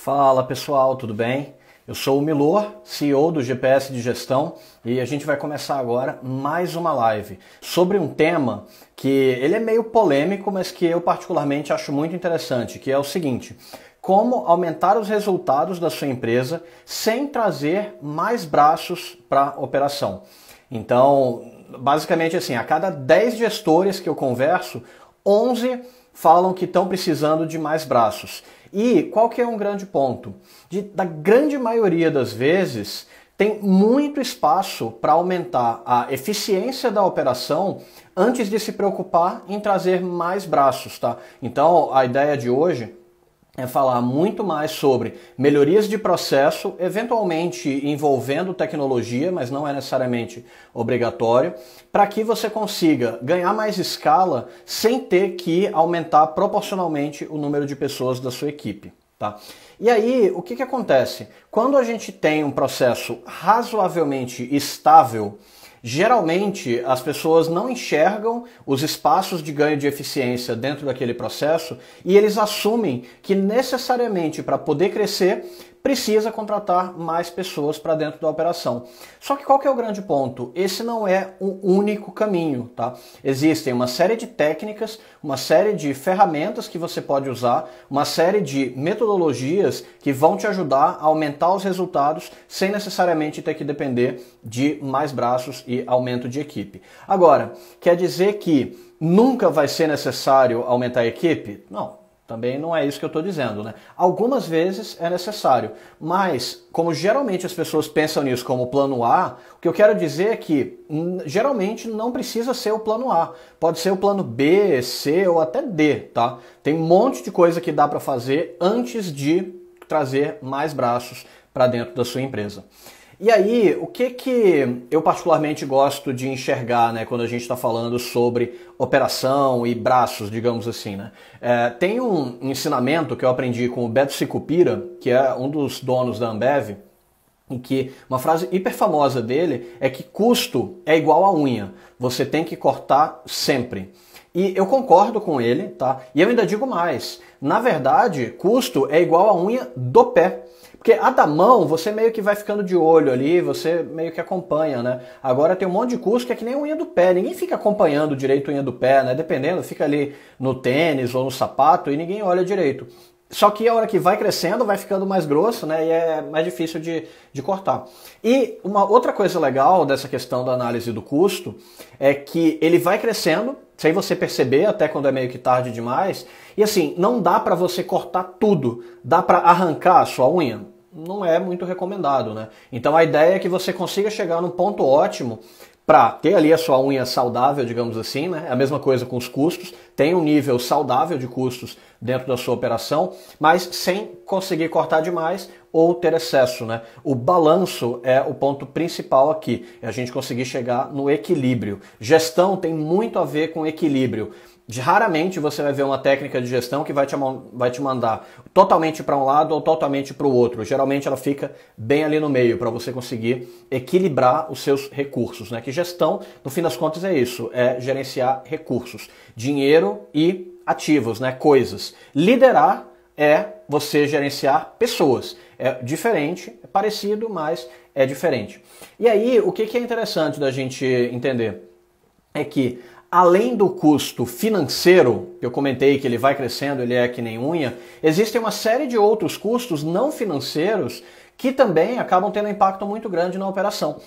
Fala pessoal, tudo bem? Eu sou o Milor, CEO do GPS de Gestão, e a gente vai começar agora mais uma live sobre um tema que ele é meio polêmico, mas que eu particularmente acho muito interessante, que é o seguinte: como aumentar os resultados da sua empresa sem trazer mais braços para a operação. Então, basicamente assim, a cada 10 gestores que eu converso, 11 falam que estão precisando de mais braços. E qual que é um grande ponto? Da grande maioria das vezes, tem muito espaço para aumentar a eficiência da operação antes de se preocupar em trazer mais braços, tá? Então, a ideia de hoje é falar muito mais sobre melhorias de processo, eventualmente envolvendo tecnologia, mas não é necessariamente obrigatório, para que você consiga ganhar mais escala sem ter que aumentar proporcionalmente o número de pessoas da sua equipe. Tá? E aí, o que acontece? Quando a gente tem um processo razoavelmente estável, geralmente as pessoas não enxergam os espaços de ganho de eficiência dentro daquele processo e eles assumem que necessariamente para poder crescer precisa contratar mais pessoas para dentro da operação. Só que qual que é o grande ponto? Esse não é o único caminho, tá? Existem uma série de técnicas, uma série de ferramentas que você pode usar, uma série de metodologias que vão te ajudar a aumentar os resultados sem necessariamente ter que depender de mais braços e aumento de equipe. Agora, quer dizer que nunca vai ser necessário aumentar a equipe? Não. Também não é isso que eu estou dizendo, né? Algumas vezes é necessário, mas como geralmente as pessoas pensam nisso como plano A, o que eu quero dizer é que geralmente não precisa ser o plano A. Pode ser o plano B, C ou até D, tá? Tem um monte de coisa que dá para fazer antes de trazer mais braços para dentro da sua empresa. E aí, o que eu particularmente gosto de enxergar, né, quando a gente está falando sobre operação e braços, digamos assim, né? Tem um ensinamento que eu aprendi com o Beto Sicupira, que é um dos donos da Ambev, em que uma frase hiper famosa dele é que custo é igual a unha, você tem que cortar sempre. E eu concordo com ele, tá? E eu ainda digo mais, na verdade, custo é igual a unha do pé. Porque a da mão, você meio que vai ficando de olho ali, você meio que acompanha, né? Agora tem um monte de custo que é que nem a unha do pé. Ninguém fica acompanhando direito a unha do pé, né? Dependendo, fica ali no tênis ou no sapato e ninguém olha direito. Só que a hora que vai crescendo, vai ficando mais grosso, né? E é mais difícil de cortar. E uma outra coisa legal dessa questão da análise do custo é que ele vai crescendo, sem você perceber, até quando é meio que tarde demais. E assim, não dá para você cortar tudo. Dá para arrancar a sua unha? Não é muito recomendado, né? Então a ideia é que você consiga chegar num ponto ótimo para ter ali a sua unha saudável, digamos assim, né? É a mesma coisa com os custos, tem um nível saudável de custos dentro da sua operação, mas sem conseguir cortar demais ou ter excesso, né? O balanço é o ponto principal aqui, é a gente conseguir chegar no equilíbrio. Gestão tem muito a ver com equilíbrio. Raramente você vai ver uma técnica de gestão que vai te mandar totalmente para um lado ou totalmente para o outro. Geralmente ela fica bem ali no meio para você conseguir equilibrar os seus recursos, né? Que gestão, no fim das contas, é isso, é gerenciar recursos, dinheiro e ativos, né? Coisas. Liderar é você gerenciar pessoas. É diferente, é parecido, mas é diferente. E aí, o que é interessante da gente entender é que além do custo financeiro, que eu comentei que ele vai crescendo, ele é que nem unha, existem uma série de outros custos não financeiros que também acabam tendo um impacto muito grande na operação.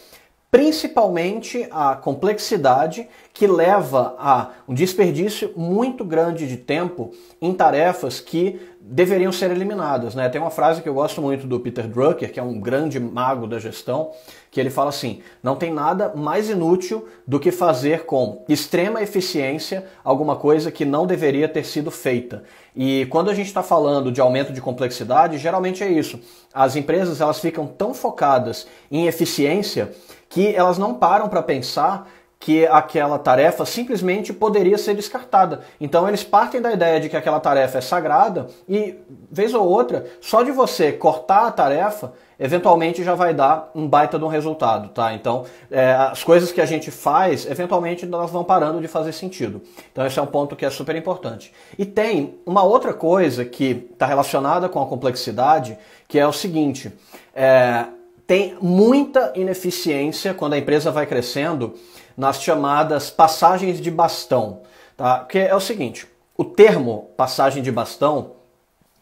Principalmente a complexidade que leva a um desperdício muito grande de tempo em tarefas que deveriam ser eliminadas, né? Tem uma frase que eu gosto muito do Peter Drucker, que é um grande mago da gestão, que ele fala assim: não tem nada mais inútil do que fazer com extrema eficiência alguma coisa que não deveria ter sido feita. E quando a gente está falando de aumento de complexidade, geralmente é isso. As empresas elas ficam tão focadas em eficiência que elas não param para pensar que aquela tarefa simplesmente poderia ser descartada. Então eles partem da ideia de que aquela tarefa é sagrada e, vez ou outra, só de você cortar a tarefa, eventualmente já vai dar um baita de um resultado, tá? Então, as coisas que a gente faz, eventualmente elas vão parando de fazer sentido. Então esse é um ponto que é super importante. E tem uma outra coisa que está relacionada com a complexidade, que é o seguinte, tem muita ineficiência quando a empresa vai crescendo nas chamadas passagens de bastão, tá? Porque é o seguinte, o termo passagem de bastão,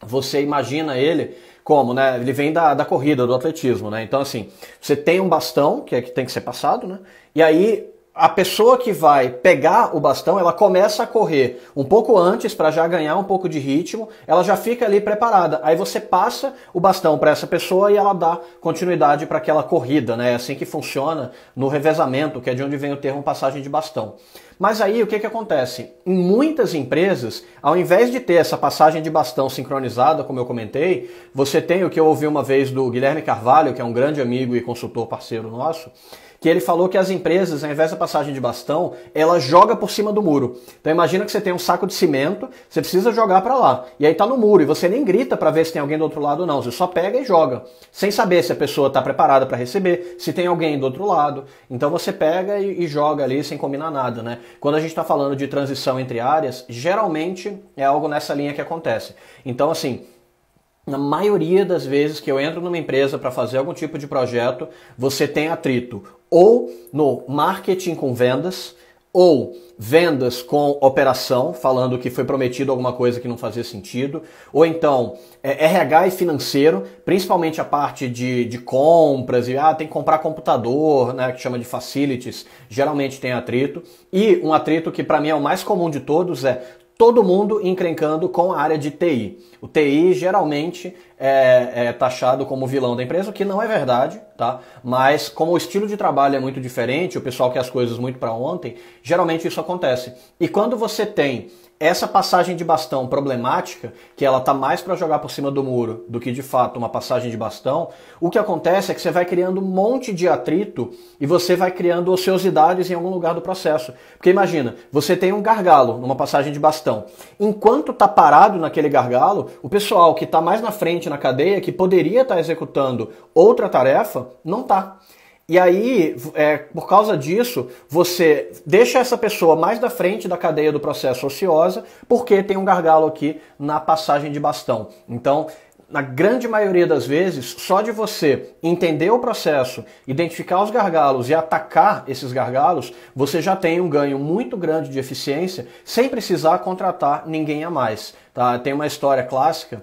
você imagina ele como, né? Ele vem da corrida, do atletismo, né? Então, assim, você tem um bastão que tem que ser passado, né? E aí a pessoa que vai pegar o bastão, ela começa a correr um pouco antes para já ganhar um pouco de ritmo, ela já fica ali preparada. Aí você passa o bastão para essa pessoa e ela dá continuidade para aquela corrida, né? É assim que funciona no revezamento, que é de onde vem o termo passagem de bastão. Mas aí o que acontece? Em muitas empresas, ao invés de ter essa passagem de bastão sincronizada, como eu comentei, você tem o que eu ouvi uma vez do Guilherme Carvalho, que é um grande amigo e consultor parceiro nosso, que ele falou que as empresas, ao invés da passagem de bastão, ela joga por cima do muro. Então imagina que você tem um saco de cimento, você precisa jogar para lá. E aí tá no muro, e você nem grita para ver se tem alguém do outro lado ou não. Você só pega e joga, sem saber se a pessoa está preparada para receber, se tem alguém do outro lado. Então você pega e joga ali sem combinar nada, né? Quando a gente está falando de transição entre áreas, geralmente é algo nessa linha que acontece. Então assim, na maioria das vezes que eu entro numa empresa para fazer algum tipo de projeto, você tem atrito ou no marketing com vendas, ou vendas com operação, falando que foi prometido alguma coisa que não fazia sentido, ou então RH e financeiro, principalmente a parte de compras, e tem que comprar computador, né, que chama de facilities, geralmente tem atrito, e um atrito que para mim é o mais comum de todos é todo mundo encrencando com a área de TI. O TI geralmente é taxado como vilão da empresa, o que não é verdade, tá? Mas como o estilo de trabalho é muito diferente, o pessoal quer as coisas muito para ontem, geralmente isso acontece. E quando você tem essa passagem de bastão problemática, que ela tá mais para jogar por cima do muro do que de fato uma passagem de bastão, o que acontece é que você vai criando um monte de atrito e você vai criando ociosidades em algum lugar do processo. Porque imagina, você tem um gargalo numa passagem de bastão. Enquanto tá parado naquele gargalo, o pessoal que tá mais na frente na cadeia, que poderia estar executando outra tarefa, não tá. E aí, por causa disso, você deixa essa pessoa mais da frente da cadeia do processo ociosa, porque tem um gargalo aqui na passagem de bastão. Então, na grande maioria das vezes, só de você entender o processo, identificar os gargalos e atacar esses gargalos, você já tem um ganho muito grande de eficiência, sem precisar contratar ninguém a mais. Tá? Tem uma história clássica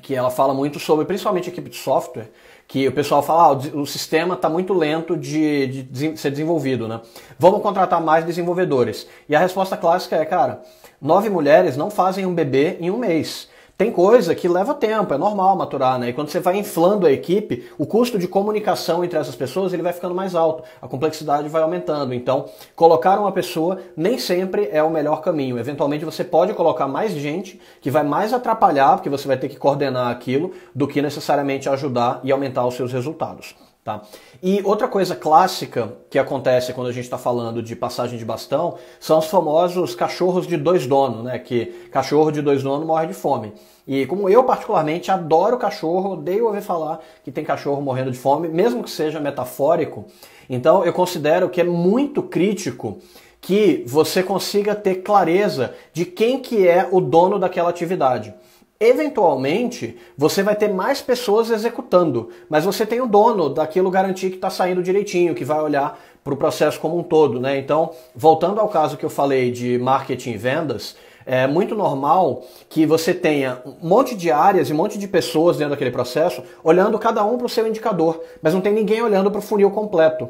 que ela fala muito sobre, principalmente a equipe de software, que o pessoal fala, o sistema está muito lento de ser desenvolvido, né? Vamos contratar mais desenvolvedores. E a resposta clássica é, cara, 9 mulheres não fazem um bebê em um mês. Tem coisa que leva tempo, é normal maturar, né? E quando você vai inflando a equipe, o custo de comunicação entre essas pessoas ele vai ficando mais alto, a complexidade vai aumentando. Então, colocar uma pessoa nem sempre é o melhor caminho. Eventualmente você pode colocar mais gente que vai mais atrapalhar, porque você vai ter que coordenar aquilo, do que necessariamente ajudar e aumentar os seus resultados. Tá? E outra coisa clássica que acontece quando a gente está falando de passagem de bastão são os famosos cachorros de 2 donos, né? Que cachorro de 2 donos morre de fome. E como eu particularmente adoro cachorro, odeio ouvir falar que tem cachorro morrendo de fome, mesmo que seja metafórico, então eu considero que é muito crítico que você consiga ter clareza de quem que é o dono daquela atividade. Eventualmente, você vai ter mais pessoas executando, mas você tem o dono daquilo garantir que está saindo direitinho, que vai olhar para o processo como um todo, né? Então, voltando ao caso que eu falei de marketing e vendas, é muito normal que você tenha um monte de áreas e um monte de pessoas dentro daquele processo, olhando cada um para o seu indicador, mas não tem ninguém olhando para o funil completo.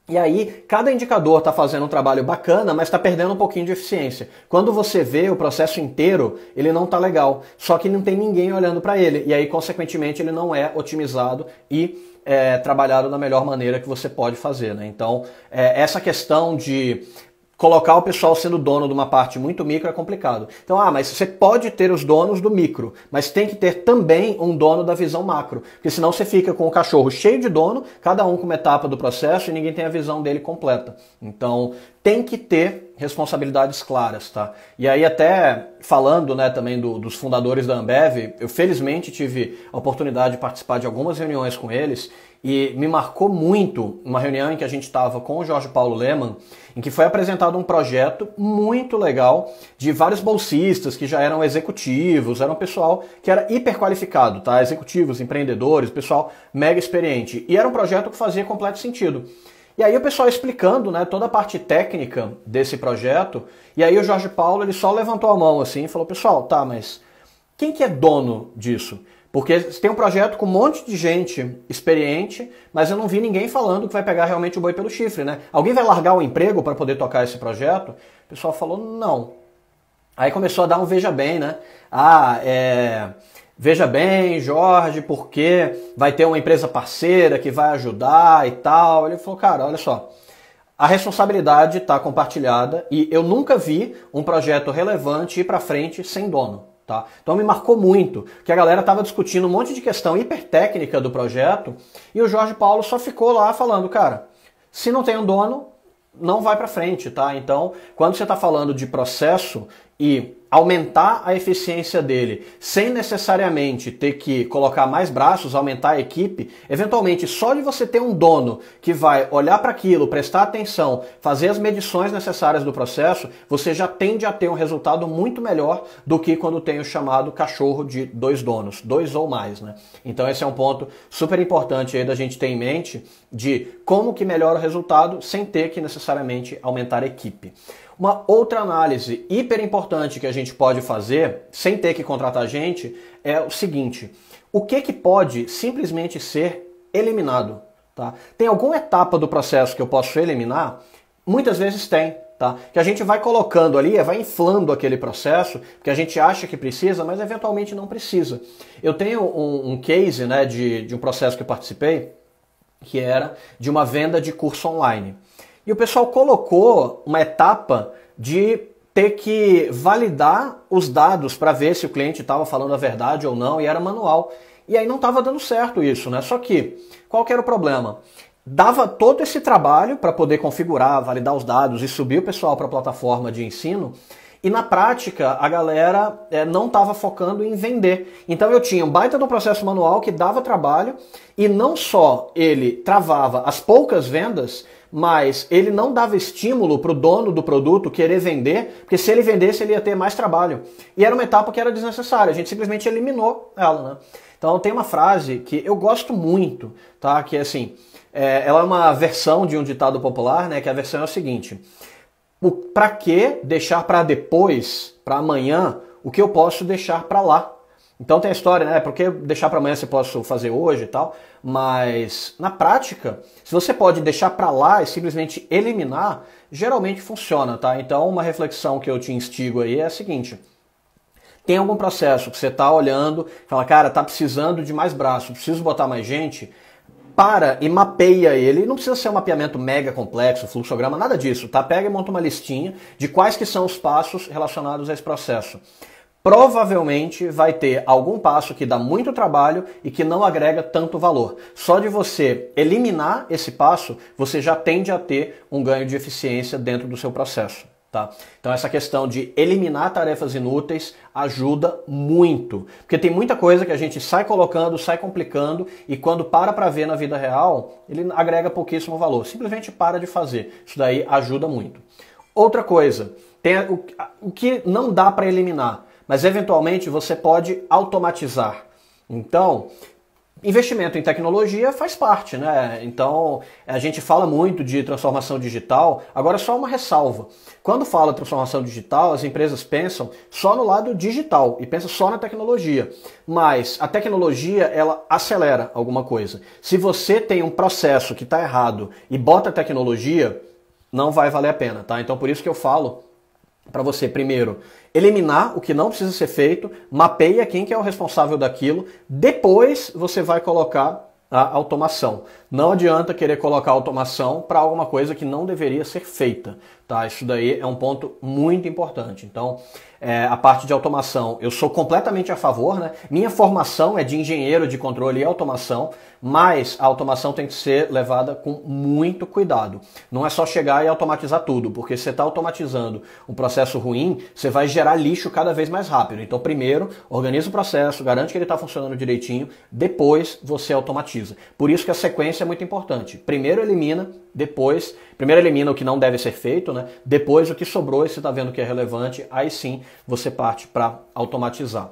E aí, cada indicador está fazendo um trabalho bacana, mas está perdendo um pouquinho de eficiência. Quando você vê o processo inteiro, ele não está legal, só que não tem ninguém olhando para ele. E aí, consequentemente, ele não é otimizado e trabalhado da melhor maneira que você pode fazer, né? Então, essa questão de colocar o pessoal sendo dono de uma parte muito micro é complicado. Então, mas você pode ter os donos do micro, mas tem que ter também um dono da visão macro, porque senão você fica com o cachorro cheio de dono, cada um com uma etapa do processo e ninguém tem a visão dele completa. Então, tem que ter responsabilidades claras, tá? E aí até falando, né, também dos fundadores da Ambev, eu felizmente tive a oportunidade de participar de algumas reuniões com eles e me marcou muito uma reunião em que a gente estava com o Jorge Paulo Lemann, em que foi apresentado um projeto muito legal de vários bolsistas que já eram executivos, era um pessoal que era hiper qualificado, tá? Executivos, empreendedores, pessoal mega experiente. E era um projeto que fazia completo sentido. E aí o pessoal explicando, né, toda a parte técnica desse projeto, e aí o Jorge Paulo ele só levantou a mão assim e falou, pessoal, tá, mas quem que é dono disso? Porque tem um projeto com um monte de gente experiente, mas eu não vi ninguém falando que vai pegar realmente o boi pelo chifre, né? Alguém vai largar o emprego para poder tocar esse projeto? O pessoal falou, não. Aí começou a dar um veja bem, né? Veja bem, Jorge, porque vai ter uma empresa parceira que vai ajudar e tal. Ele falou, cara, olha só, a responsabilidade está compartilhada e eu nunca vi um projeto relevante ir para frente sem dono. Tá? Então me marcou muito que a galera estava discutindo um monte de questão hipertécnica do projeto e o Jorge Paulo só ficou lá falando, cara, se não tem um dono, não vai para frente, tá? Então, quando você está falando de processo e aumentar a eficiência dele, sem necessariamente ter que colocar mais braços, aumentar a equipe, eventualmente só de você ter um dono que vai olhar para aquilo, prestar atenção, fazer as medições necessárias do processo, você já tende a ter um resultado muito melhor do que quando tem o chamado cachorro de dois donos, dois ou mais, né? Então esse é um ponto super importante aí da gente ter em mente de como que melhora o resultado sem ter que necessariamente aumentar a equipe. Uma outra análise hiper importante que a gente pode fazer, sem ter que contratar gente, é o seguinte: o que pode simplesmente ser eliminado? Tá? Tem alguma etapa do processo que eu posso eliminar? Muitas vezes tem. Tá? Que a gente vai colocando ali, vai inflando aquele processo, que a gente acha que precisa, mas eventualmente não precisa. Eu tenho um case, né, de um processo que eu participei, que era de uma venda de curso online. E o pessoal colocou uma etapa de ter que validar os dados para ver se o cliente estava falando a verdade ou não, e era manual. E aí não estava dando certo isso, né? Só que, qual que era o problema? Dava todo esse trabalho para poder configurar, validar os dados e subir o pessoal para a plataforma de ensino, e na prática a galera não estava focando em vender. Então eu tinha um baita do processo manual que dava trabalho, e não só ele travava as poucas vendas, mas ele não dava estímulo para o dono do produto querer vender, porque se ele vendesse ele ia ter mais trabalho. E era uma etapa que era desnecessária, a gente simplesmente eliminou ela, né? Então tem uma frase que eu gosto muito, tá? Que é assim, ela é uma versão de um ditado popular, né? Que a versão é o seguinte: para que deixar para depois, para amanhã, o que eu posso deixar para lá? Então tem a história, né? Porque deixar para amanhã você posso fazer hoje e tal, mas na prática, se você pode deixar para lá e simplesmente eliminar, geralmente funciona, tá? Então uma reflexão que eu te instigo aí é a seguinte: tem algum processo que você está olhando, fala, cara, tá precisando de mais braço, preciso botar mais gente, para e mapeia ele. Não precisa ser um mapeamento mega complexo, fluxograma, nada disso, tá? Pega e monta uma listinha de quais que são os passos relacionados a esse processo. Provavelmente vai ter algum passo que dá muito trabalho e que não agrega tanto valor. Só de você eliminar esse passo, você já tende a ter um ganho de eficiência dentro do seu processo. Tá? Então essa questão de eliminar tarefas inúteis ajuda muito. Porque tem muita coisa que a gente sai colocando, sai complicando, e quando para ver na vida real, ele agrega pouquíssimo valor. Simplesmente para de fazer. Isso daí ajuda muito. Outra coisa, tem o que não dá para eliminar, mas eventualmente você pode automatizar. Então, investimento em tecnologia faz parte, né? Então, a gente fala muito de transformação digital. Agora, só uma ressalva. Quando fala transformação digital, as empresas pensam só no lado digital e pensam só na tecnologia. Mas a tecnologia, ela acelera alguma coisa. Se você tem um processo que está errado e bota tecnologia, não vai valer a pena, tá? Então, por isso que eu falo para você, primeiro, eliminar o que não precisa ser feito, mapeia quem que é o responsável daquilo, depois você vai colocar a automação. Não adianta querer colocar automação para alguma coisa que não deveria ser feita, tá? Isso daí é um ponto muito importante. Então, a parte de automação, eu sou completamente a favor, né? Minha formação é de engenheiro de controle e automação, mas a automação tem que ser levada com muito cuidado. Não é só chegar e automatizar tudo, porque se você está automatizando um processo ruim, você vai gerar lixo cada vez mais rápido. Então, primeiro, organiza o processo, garante que ele está funcionando direitinho, depois você automatiza. Por isso que a sequência é muito importante. Primeiro elimina o que não deve ser feito, né? Depois o que sobrou e você está vendo que é relevante, aí sim você parte para automatizar.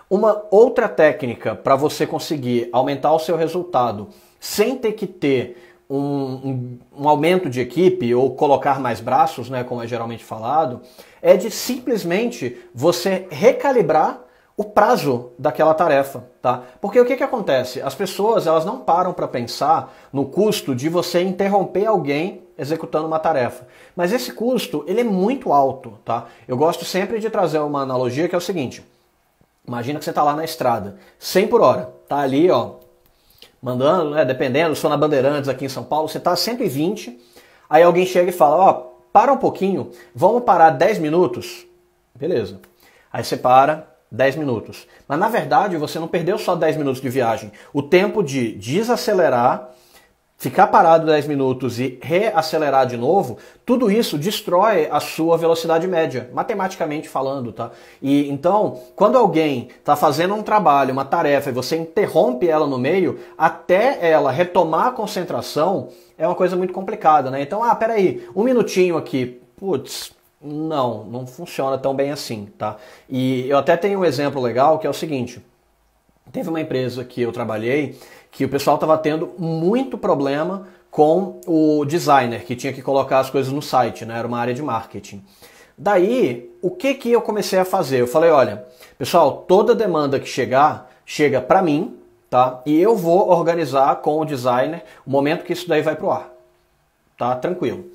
Uma outra técnica para você conseguir aumentar o seu resultado sem ter que ter um aumento de equipe ou colocar mais braços, né, como é geralmente falado, é de simplesmente você recalibrar o prazo daquela tarefa, tá? Porque o que acontece? As pessoas, elas não param para pensar no custo de você interromper alguém executando uma tarefa. Mas esse custo, ele é muito alto, tá? Eu gosto sempre de trazer uma analogia que é o seguinte: imagina que você está lá na estrada, 100 por hora, tá ali, ó, mandando, né, dependendo, sou na Bandeirantes aqui em São Paulo, você está a 120, aí alguém chega e fala, ó, para um pouquinho, vamos parar 10 minutos? Beleza. Aí você para 10 minutos. Mas na verdade você não perdeu só 10 minutos de viagem. O tempo de desacelerar, ficar parado 10 minutos e reacelerar de novo, tudo isso destrói a sua velocidade média, matematicamente falando, tá? E então, quando alguém está fazendo um trabalho, uma tarefa, e você interrompe ela no meio, até ela retomar a concentração, é uma coisa muito complicada, né? Então, peraí, um minutinho aqui, putz, não funciona tão bem assim, tá? E eu até tenho um exemplo legal que é o seguinte: teve uma empresa que eu trabalhei que o pessoal estava tendo muito problema com o designer que tinha que colocar as coisas no site, né? Era uma área de marketing. Daí, o que eu comecei a fazer? Eu falei, olha, pessoal, toda demanda que chegar, chega para mim, tá? E eu vou organizar com o designer o momento que isso daí vai pro ar, tá? Tranquilo.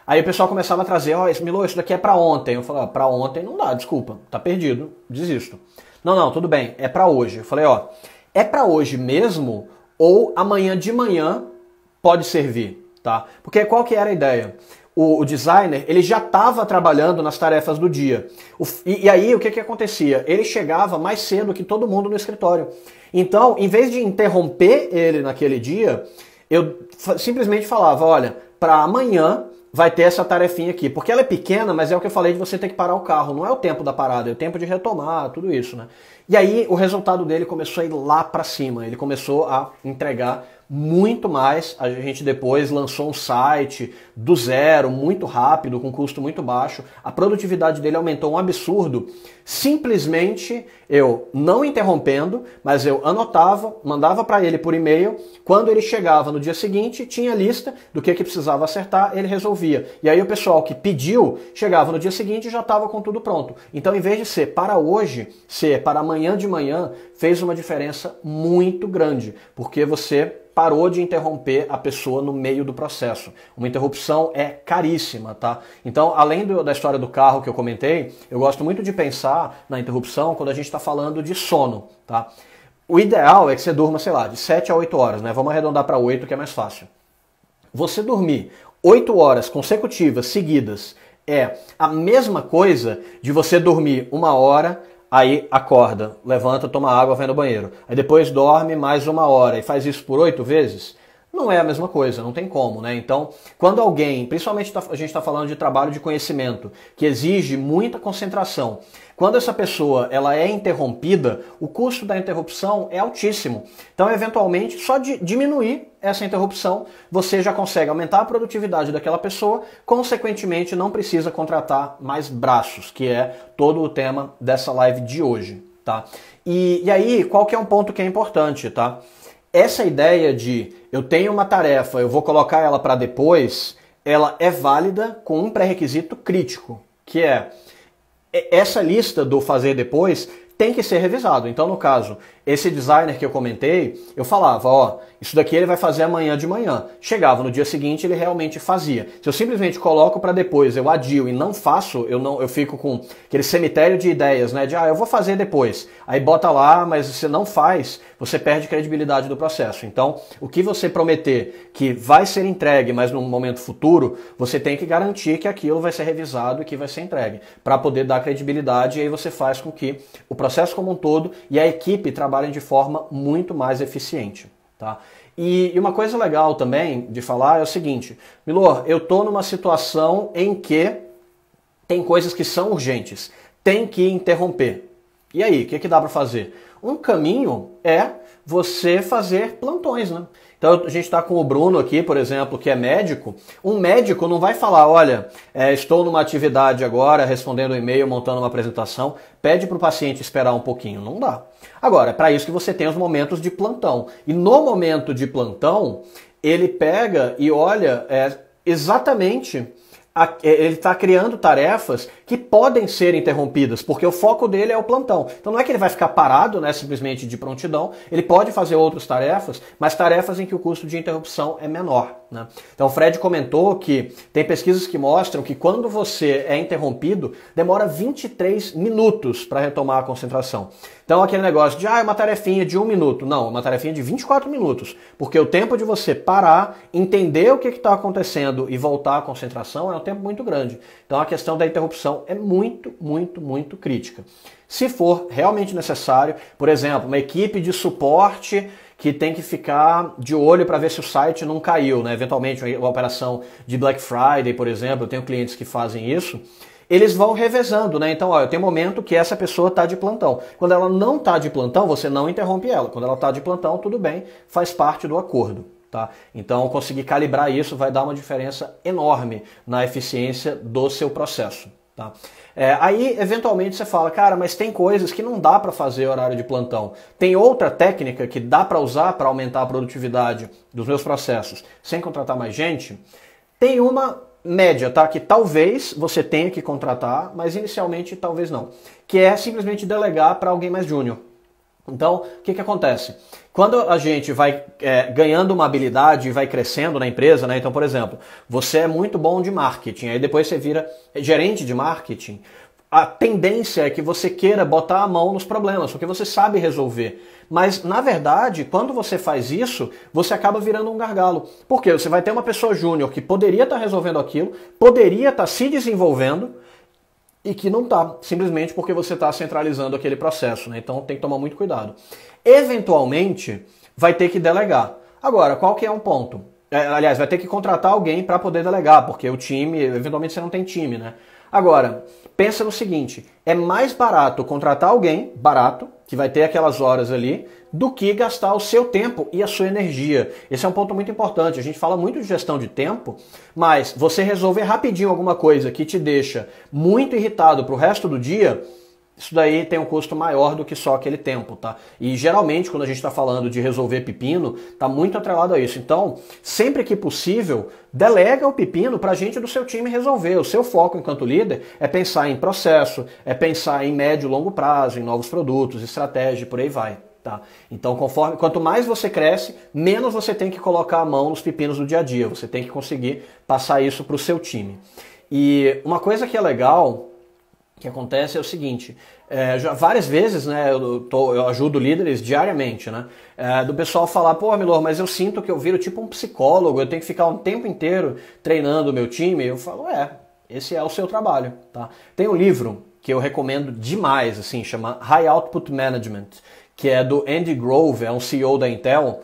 Aí o pessoal começava a trazer, Milô, isso daqui é pra ontem. Eu falei, pra ontem não dá, desculpa, tá perdido, desisto. Não, tudo bem, é pra hoje. Eu falei, é pra hoje mesmo ou amanhã de manhã pode servir, tá? Porque qual que era a ideia? O designer, ele já estava trabalhando nas tarefas do dia. E aí, o que acontecia? Ele chegava mais cedo que todo mundo no escritório. Então, em vez de interromper ele naquele dia, eu simplesmente falava, olha, para amanhã vai ter essa tarefinha aqui. Porque ela é pequena, mas é o que eu falei de você ter que parar o carro. Não é o tempo da parada, é o tempo de retomar, tudo isso, né? E aí o resultado dele começou a ir lá para cima. Ele começou a entregar muito mais. A gente depois lançou um site do zero, muito rápido, com custo muito baixo. A produtividade dele aumentou um absurdo. Simplesmente eu não interrompendo, mas eu anotava, mandava para ele por e-mail. Quando ele chegava no dia seguinte, tinha lista do que precisava acertar, ele resolvia. E aí o pessoal que pediu, chegava no dia seguinte e já estava com tudo pronto. Então, em vez de ser para hoje, ser para amanhã de manhã, fez uma diferença muito grande, porque você parou de interromper a pessoa no meio do processo. Uma interrupção é caríssima, tá? Então, além da história do carro que eu comentei, eu gosto muito de pensar na interrupção quando a gente está falando de sono, tá? O ideal é que você durma, sei lá, de 7 a 8 horas, né? Vamos arredondar para 8, que é mais fácil. Você dormir 8 horas consecutivas, seguidas, é a mesma coisa de você dormir 1 hora, aí acorda, levanta, toma água, vai no banheiro. Aí depois dorme mais 1 hora e faz isso por 8 vezes? Não é a mesma coisa, não tem como, né? Então, quando alguém, principalmente a gente está falando de trabalho de conhecimento, que exige muita concentração, quando essa pessoa ela é interrompida, o custo da interrupção é altíssimo. Então, eventualmente, só de diminuir essa interrupção, você já consegue aumentar a produtividade daquela pessoa, consequentemente não precisa contratar mais braços, que é todo o tema dessa live de hoje, tá? E aí, qual que é um ponto que é importante, tá? Essa ideia de eu tenho uma tarefa, eu vou colocar ela para depois, ela é válida com um pré-requisito crítico, que é essa lista do fazer depois tem que ser revisado. Então, no caso, esse designer que eu comentei, eu falava, ó, isso daqui ele vai fazer amanhã de manhã. Chegava no dia seguinte, ele realmente fazia. Se eu simplesmente coloco para depois, eu adio e não faço, eu fico com aquele cemitério de ideias, né? De, eu vou fazer depois. Aí bota lá, mas você não faz, você perde credibilidade do processo. Então, o que você prometer que vai ser entregue, mas num momento futuro, você tem que garantir que aquilo vai ser revisado e que vai ser entregue, para poder dar credibilidade, e aí você faz com que o processo como um todo e a equipe trabalhem de forma muito mais eficiente. Tá? E uma coisa legal também de falar é o seguinte, Milor, eu estou numa situação em que tem coisas que são urgentes, tem que interromper. E aí, o que dá para fazer? Um caminho é você fazer plantões, né? Então a gente está com o Bruno aqui, por exemplo, que é médico. Um médico não vai falar, olha, estou numa atividade agora, respondendo um e-mail, montando uma apresentação, pede para o paciente esperar um pouquinho. Não dá. Agora, é para isso que você tem os momentos de plantão. E no momento de plantão, ele pega e olha exatamente... Ele está criando tarefas que podem ser interrompidas, porque o foco dele é o plantão. Então não é que ele vai ficar parado, né, simplesmente de prontidão, ele pode fazer outras tarefas, mas tarefas em que o custo de interrupção é menor. Né? Então o Fred comentou que tem pesquisas que mostram que quando você é interrompido, demora 23 minutos para retomar a concentração. Então aquele negócio de, é uma tarefinha de 1 minuto. Não, é uma tarefinha de 24 minutos, porque o tempo de você parar, entender o que está acontecendo e voltar à concentração é um tempo muito grande. Então a questão da interrupção é muito, muito, muito crítica. Se for realmente necessário, por exemplo, uma equipe de suporte que tem que ficar de olho para ver se o site não caiu, né? Eventualmente uma operação de Black Friday, por exemplo, eu tenho clientes que fazem isso, eles vão revezando, né? Então, eu tenho um momento que essa pessoa está de plantão. Quando ela não está de plantão, você não interrompe ela. Quando ela está de plantão, tudo bem, faz parte do acordo. Tá? Então, conseguir calibrar isso vai dar uma diferença enorme na eficiência do seu processo. Tá? Aí, eventualmente, você fala, cara, mas tem coisas que não dá para fazer horário de plantão. Tem outra técnica que dá para usar para aumentar a produtividade dos meus processos sem contratar mais gente? Tem uma média, tá? Que talvez você tenha que contratar, mas inicialmente talvez não. Que é simplesmente delegar para alguém mais júnior. Então, o que acontece? Quando a gente vai ganhando uma habilidade e vai crescendo na empresa, né? Então, por exemplo, você é muito bom de marketing, aí depois você vira gerente de marketing, a tendência é que você queira botar a mão nos problemas, porque você sabe resolver. Mas, na verdade, quando você faz isso, você acaba virando um gargalo. Por quê? Você vai ter uma pessoa júnior que poderia estar resolvendo aquilo, poderia estar se desenvolvendo, e que não está, simplesmente porque você está centralizando aquele processo, né? Então tem que tomar muito cuidado. Eventualmente, vai ter que delegar. Agora, qual que é um ponto? Aliás, vai ter que contratar alguém para poder delegar, porque o time, eventualmente você não tem time, né? Agora, pensa no seguinte, é mais barato contratar alguém, barato, que vai ter aquelas horas ali, do que gastar o seu tempo e a sua energia. Esse é um ponto muito importante. A gente fala muito de gestão de tempo, mas você resolver rapidinho alguma coisa que te deixa muito irritado para o resto do dia, isso daí tem um custo maior do que só aquele tempo, tá? E geralmente, quando a gente está falando de resolver pepino, está muito atrelado a isso. Então, sempre que possível, delega o pepino para a gente do seu time resolver. O seu foco enquanto líder é pensar em processo, é pensar em médio e longo prazo, em novos produtos, estratégia, por aí vai. Tá? Então, quanto mais você cresce, menos você tem que colocar a mão nos pepinos do dia a dia. Você tem que conseguir passar isso para o seu time. E uma coisa que é legal que acontece é o seguinte, já várias vezes, né, eu ajudo líderes diariamente, né, do pessoal falar, pô, Milor, mas eu sinto que eu viro tipo um psicólogo, eu tenho que ficar um tempo inteiro treinando o meu time. Eu falo, esse é o seu trabalho. Tá? Tem um livro que eu recomendo demais, assim, chama High Output Management, que é do Andy Grove, é um CEO da Intel,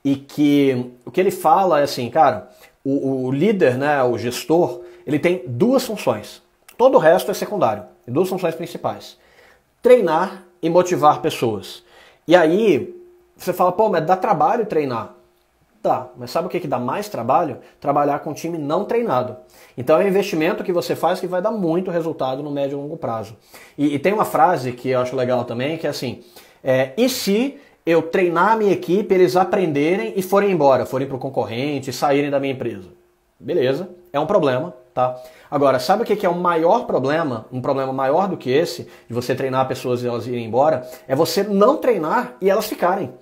e que o que ele fala é assim, cara, o líder, né, o gestor, ele tem duas funções. Todo o resto é secundário. Tem duas funções principais. Treinar e motivar pessoas. E aí, você fala, pô, mas dá trabalho treinar. Tá, mas sabe o que dá mais trabalho? Trabalhar com um time não treinado. Então é um investimento que você faz que vai dar muito resultado no médio e longo prazo. E tem uma frase que eu acho legal também, que é assim, e se eu treinar a minha equipe, eles aprenderem e forem embora, forem para o concorrente, saírem da minha empresa? Beleza, é um problema, tá? Agora, sabe o que é o maior problema? Um problema maior do que esse, de você treinar pessoas e elas irem embora, é você não treinar e elas ficarem.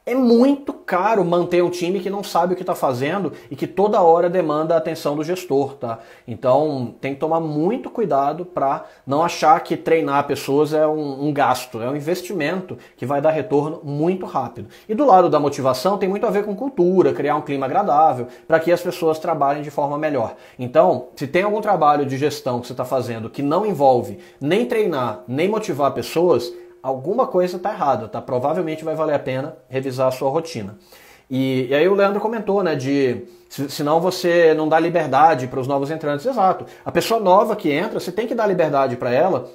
É muito caro manter um time que não sabe o que está fazendo e que toda hora demanda a atenção do gestor, tá? Então tem que tomar muito cuidado para não achar que treinar pessoas é um gasto, é um investimento que vai dar retorno muito rápido. E do lado da motivação tem muito a ver com cultura, criar um clima agradável para que as pessoas trabalhem de forma melhor. Então, se tem algum trabalho de gestão que você está fazendo que não envolve nem treinar, nem motivar pessoas, alguma coisa está errada, tá? Provavelmente vai valer a pena revisar a sua rotina. E aí o Leandro comentou, né, senão você não dá liberdade para os novos entrantes. Exato. A pessoa nova que entra, você tem que dar liberdade para ela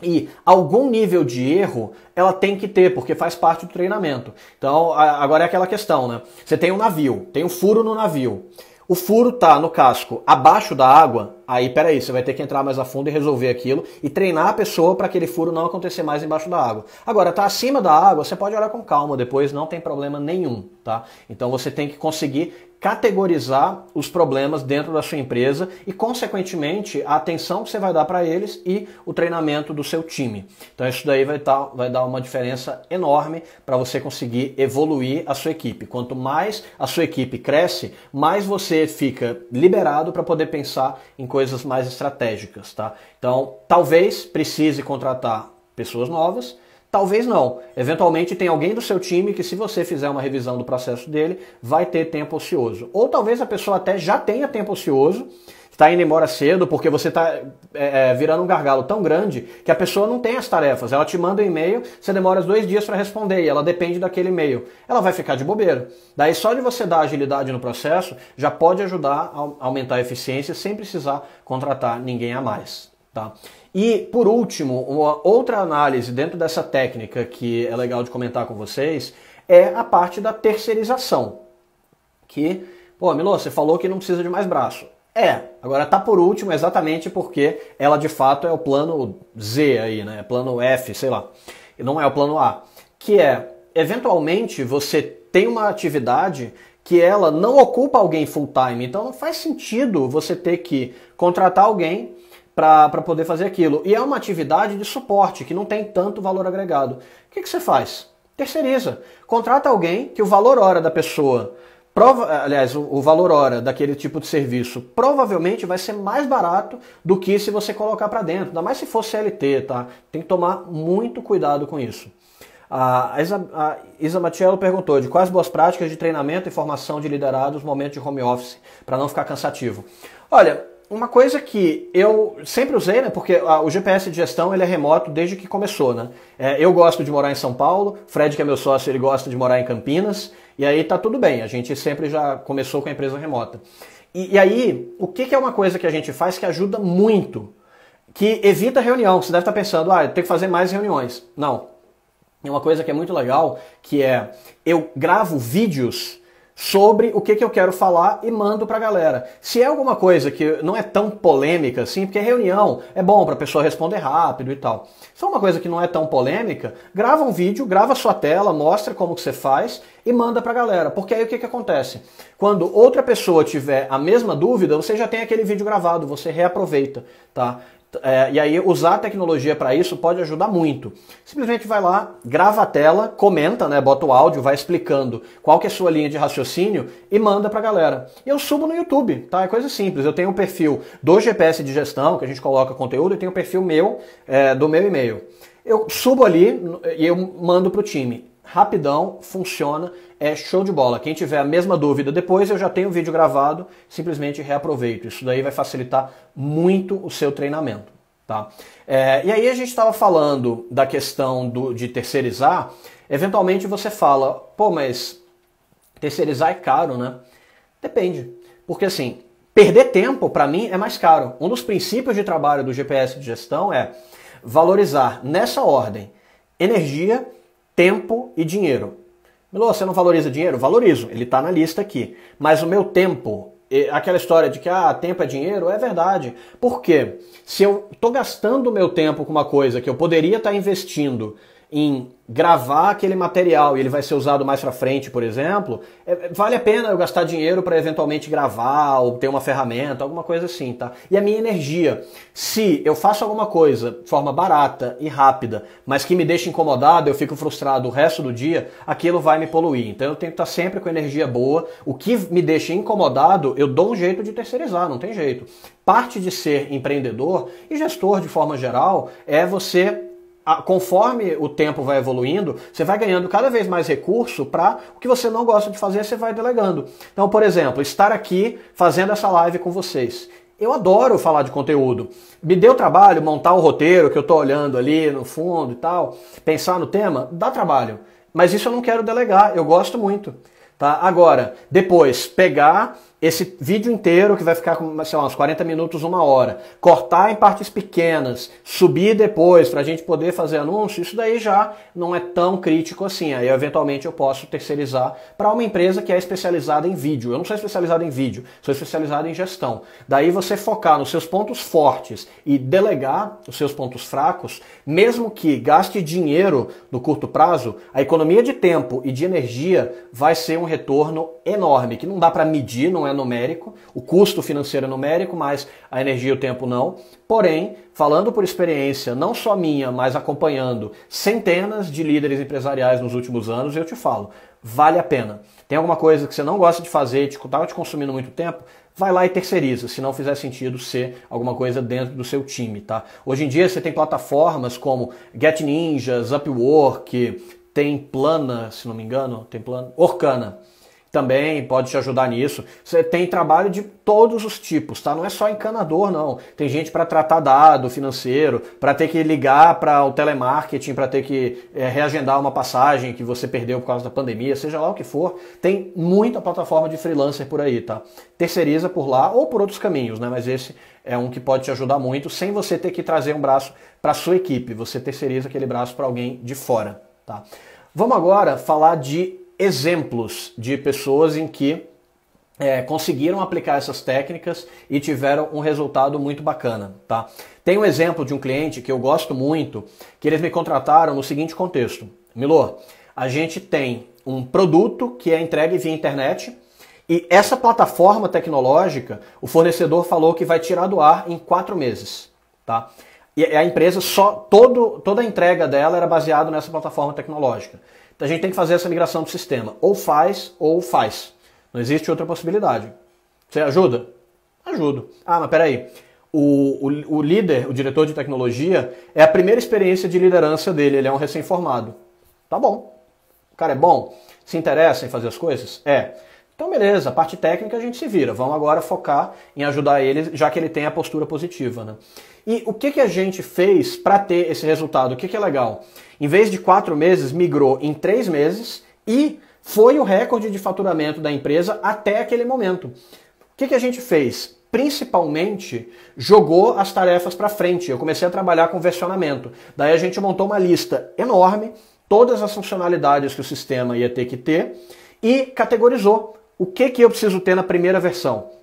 e algum nível de erro ela tem que ter, porque faz parte do treinamento. Então, agora é aquela questão, né? Você tem um navio, tem um furo no navio. O furo tá no casco abaixo da água, aí peraí, você vai ter que entrar mais a fundo e resolver aquilo e treinar a pessoa para aquele furo não acontecer mais embaixo da água. Agora, tá acima da água, você pode olhar com calma depois, não tem problema nenhum, tá? Então você tem que conseguir categorizar os problemas dentro da sua empresa e, consequentemente, a atenção que você vai dar para eles e o treinamento do seu time. Então isso daí vai dar uma diferença enorme para você conseguir evoluir a sua equipe. Quanto mais a sua equipe cresce, mais você fica liberado para poder pensar em coisas mais estratégicas, tá? Então, talvez precise contratar pessoas novas, talvez não. Eventualmente tem alguém do seu time que, se você fizer uma revisão do processo dele, vai ter tempo ocioso. Ou talvez a pessoa até já tenha tempo ocioso, está indo embora cedo porque você está virando um gargalo tão grande que a pessoa não tem as tarefas. Ela te manda um e-mail, você demora 2 dias para responder e ela depende daquele e-mail. Ela vai ficar de bobeira. Daí só de você dar agilidade no processo já pode ajudar a aumentar a eficiência sem precisar contratar ninguém a mais. Tá? E, por último, uma outra análise dentro dessa técnica que é legal de comentar com vocês é a parte da terceirização. Que, pô, Milô, você falou que não precisa de mais braço. Agora tá por último exatamente porque ela de fato é o plano Z aí, né? Plano F, sei lá. Não é o plano A. Que é, eventualmente, você tem uma atividade que ela não ocupa alguém full time. Então não faz sentido você ter que contratar alguém para poder fazer aquilo. E é uma atividade de suporte, que não tem tanto valor agregado. O que você faz? Terceiriza. Contrata alguém que o valor hora da pessoa, o valor hora daquele tipo de serviço provavelmente vai ser mais barato do que se você colocar para dentro. Ainda mais se for CLT, tá? Tem que tomar muito cuidado com isso. A Isa Matiello perguntou de quais boas práticas de treinamento e formação de liderados no momento de home office, para não ficar cansativo. Olha, uma coisa que eu sempre usei, né, porque o GPS de gestão ele é remoto desde que começou, né? Eu gosto de morar em São Paulo, Fred, que é meu sócio, ele gosta de morar em Campinas, e aí tá tudo bem, a gente sempre já começou com a empresa remota. E aí, o que é uma coisa que a gente faz que ajuda muito, que evita reunião? Você deve estar pensando, eu tenho que fazer mais reuniões. Não. É uma coisa que é muito legal, que é, eu gravo vídeos sobre o que eu quero falar e mando pra galera. Se é alguma coisa que não é tão polêmica assim, porque reunião é bom pra pessoa responder rápido e tal. Se é uma coisa que não é tão polêmica, grava um vídeo, grava a sua tela, mostra como que você faz e manda pra galera. Porque aí o que acontece? Quando outra pessoa tiver a mesma dúvida, você já tem aquele vídeo gravado, você reaproveita, tá? E aí usar a tecnologia para isso pode ajudar muito. Simplesmente vai lá, grava a tela, comenta, né, bota o áudio, vai explicando qual que é a sua linha de raciocínio e manda pra galera. E eu subo no YouTube, tá? É coisa simples. Eu tenho um perfil do GPS de gestão, que a gente coloca conteúdo, e tenho um perfil meu, do meu e-mail. Eu subo ali e eu mando pro time. Rapidão, funciona, é show de bola. Quem tiver a mesma dúvida depois, eu já tenho o vídeo gravado, simplesmente reaproveito. Isso daí vai facilitar muito o seu treinamento. Tá? E aí a gente estava falando da questão de terceirizar. Eventualmente você fala, pô, mas terceirizar é caro, né? Depende. Porque assim, perder tempo para mim é mais caro. Um dos princípios de trabalho do GPS de gestão é valorizar nessa ordem: energia, tempo e dinheiro. Milô, você não valoriza dinheiro? Valorizo, ele está na lista aqui. Mas o meu tempo, aquela história de que tempo é dinheiro, é verdade. Por quê? Se eu estou gastando o meu tempo com uma coisa que eu poderia estar investindo em gravar aquele material e ele vai ser usado mais pra frente, por exemplo, vale a pena eu gastar dinheiro para eventualmente gravar ou ter uma ferramenta, alguma coisa assim, tá? E a minha energia, se eu faço alguma coisa de forma barata e rápida, mas que me deixa incomodado, eu fico frustrado o resto do dia, aquilo vai me poluir. Então eu tenho que estar sempre com energia boa. O que me deixa incomodado, eu dou um jeito de terceirizar, não tem jeito. Parte de ser empreendedor e gestor de forma geral é você, conforme o tempo vai evoluindo, você vai ganhando cada vez mais recurso para o que você não gosta de fazer, você vai delegando. Então, por exemplo, estar aqui fazendo essa live com vocês. Eu adoro falar de conteúdo. Me deu trabalho montar o roteiro que eu estou olhando ali no fundo e tal, pensar no tema, dá trabalho. Mas isso eu não quero delegar, eu gosto muito. Tá? Agora, depois, pegar esse vídeo inteiro, que vai ficar com, sei lá, uns 40 minutos, 1 hora, cortar em partes pequenas, subir depois para a gente poder fazer anúncio, isso daí já não é tão crítico assim. Aí, eventualmente, eu posso terceirizar para uma empresa que é especializada em vídeo. Eu não sou especializado em vídeo, sou especializado em gestão. Daí, você focar nos seus pontos fortes e delegar os seus pontos fracos, mesmo que gaste dinheiro no curto prazo, a economia de tempo e de energia vai ser um retorno enorme, que não dá para medir, não é numérico, o custo financeiro é numérico, mas a energia e o tempo não. Porém, falando por experiência, não só minha, mas acompanhando centenas de líderes empresariais nos últimos anos, eu te falo, vale a pena. Tem alguma coisa que você não gosta de fazer e estava te consumindo muito tempo, vai lá e terceiriza, se não fizer sentido ser alguma coisa dentro do seu time, tá? Hoje em dia você tem plataformas como GetNinjas, Upwork, tem Plana, se não me engano, tem Plana, Orkana. Também pode te ajudar nisso. Você tem trabalho de todos os tipos, tá? Não é só encanador, não. Tem gente para tratar dado financeiro, para ter que ligar para o telemarketing, para ter que reagendar uma passagem que você perdeu por causa da pandemia, seja lá o que for. Tem muita plataforma de freelancer por aí, tá? Terceiriza por lá ou por outros caminhos, né? Mas esse é um que pode te ajudar muito sem você ter que trazer um braço para sua equipe. Você terceiriza aquele braço para alguém de fora, tá? Vamos agora falar de exemplos de pessoas em que conseguiram aplicar essas técnicas e tiveram um resultado muito bacana, tá? Tem um exemplo de um cliente que eu gosto muito, que eles me contrataram no seguinte contexto. Milor, a gente tem um produto que é entregue via internet e essa plataforma tecnológica, o fornecedor falou que vai tirar do ar em 4 meses, tá? E a empresa, toda a entrega dela era baseada nessa plataforma tecnológica. Então a gente tem que fazer essa migração do sistema. Ou faz. Não existe outra possibilidade. Você ajuda? Ajudo. Ah, mas peraí. O líder, o diretor de tecnologia, é a primeira experiência de liderança dele. Ele é um recém-formado. Tá bom. O cara é bom? Se interessa em fazer as coisas? É. Então beleza, a parte técnica a gente se vira. Vamos agora focar em ajudar ele, já que ele tem a postura positiva, né? E o que a gente fez para ter esse resultado? O que é legal? Em vez de 4 meses, migrou em 3 meses e foi o recorde de faturamento da empresa até aquele momento. O que a gente fez? Principalmente, jogou as tarefas para frente. Eu comecei a trabalhar com versionamento. Daí a gente montou uma lista enorme, todas as funcionalidades que o sistema ia ter que ter, e categorizou o que eu preciso ter na primeira versão.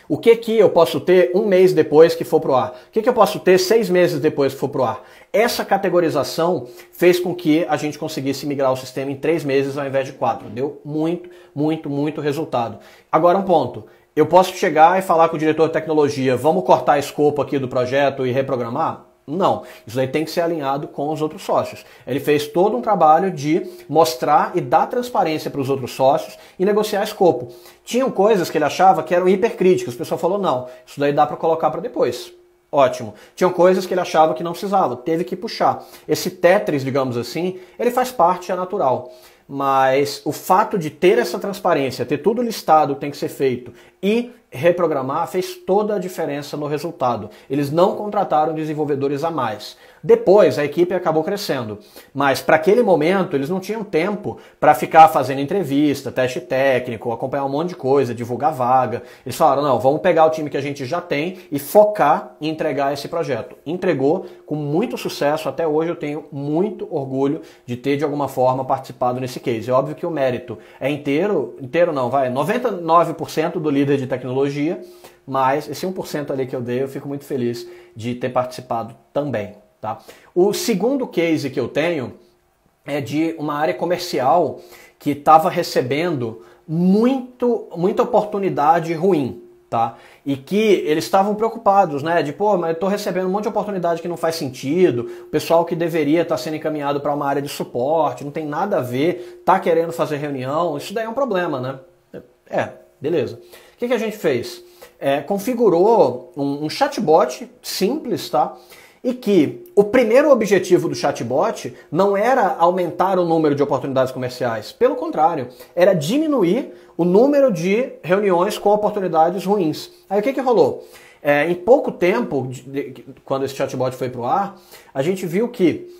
O que eu posso ter 1 mês depois que for pro ar? O que eu posso ter 6 meses depois que for pro ar? Essa categorização fez com que a gente conseguisse migrar o sistema em 3 meses ao invés de 4. Deu muito resultado. Agora um ponto. Eu posso chegar e falar com o diretor de tecnologia, vamos cortar escopo aqui do projeto e reprogramar? Não, isso aí tem que ser alinhado com os outros sócios. Ele fez todo um trabalho de mostrar e dar transparência para os outros sócios e negociar escopo. Tinham coisas que ele achava que eram hipercríticas, o pessoal falou, não, isso daí dá para colocar para depois. Ótimo. Tinham coisas que ele achava que não precisava, teve que puxar. Esse Tetris, digamos assim, ele faz parte, é natural. Mas o fato de ter essa transparência, ter tudo listado que tem que ser feito e reprogramar fez toda a diferença no resultado. Eles não contrataram desenvolvedores a mais. Depois a equipe acabou crescendo, mas para aquele momento eles não tinham tempo para ficar fazendo entrevista, teste técnico, acompanhar um monte de coisa, divulgar vaga. Eles falaram, não, vamos pegar o time que a gente já tem e focar em entregar esse projeto. Entregou com muito sucesso, até hoje eu tenho muito orgulho de ter de alguma forma participado nesse case. É óbvio que o mérito é inteiro não, vai, 99% do líder de tecnologia, mas esse 1% ali que eu dei, eu fico muito feliz de ter participado também. tá? O segundo case que eu tenho é de uma área comercial que estava recebendo muita oportunidade ruim, tá? E que eles estavam preocupados, né? De, pô, mas eu tô recebendo um monte de oportunidade que não faz sentido, o pessoal que deveria estar sendo encaminhado para uma área de suporte, não tem nada a ver, tá querendo fazer reunião, isso daí é um problema, né? Beleza. O que a gente fez? Configurou um chatbot simples, tá? E que o primeiro objetivo do chatbot não era aumentar o número de oportunidades comerciais. Pelo contrário, era diminuir o número de reuniões com oportunidades ruins. Aí o que rolou? Em pouco tempo, quando esse chatbot foi para o ar, a gente viu que,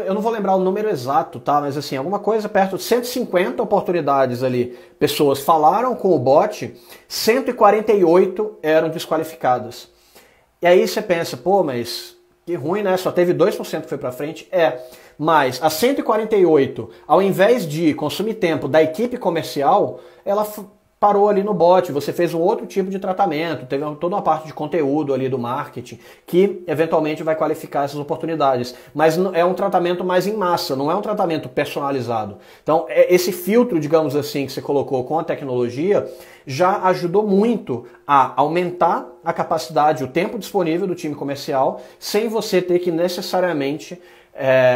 eu não vou lembrar o número exato, tá? Mas assim, alguma coisa perto de 150 oportunidades ali, pessoas falaram com o bot, 148 eram desqualificadas. E aí você pensa, pô, mas que ruim, né? Só teve 2% que foi para frente. Mas as 148, ao invés de consumir tempo da equipe comercial, ela parou ali no bot, você fez um outro tipo de tratamento, teve toda uma parte de conteúdo ali do marketing que eventualmente vai qualificar essas oportunidades. Mas é um tratamento mais em massa, não é um tratamento personalizado. Então, esse filtro, digamos assim, que você colocou com a tecnologia, já ajudou muito a aumentar a capacidade, o tempo disponível do time comercial, sem você ter que necessariamente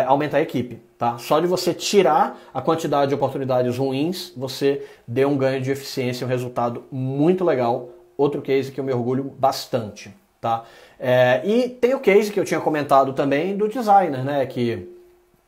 aumentar a equipe. Tá? Só de você tirar a quantidade de oportunidades ruins, você deu um ganho de eficiência, um resultado muito legal. Outro case que eu me orgulho bastante. Tá? E tem o case que eu tinha comentado também do designer, né? Que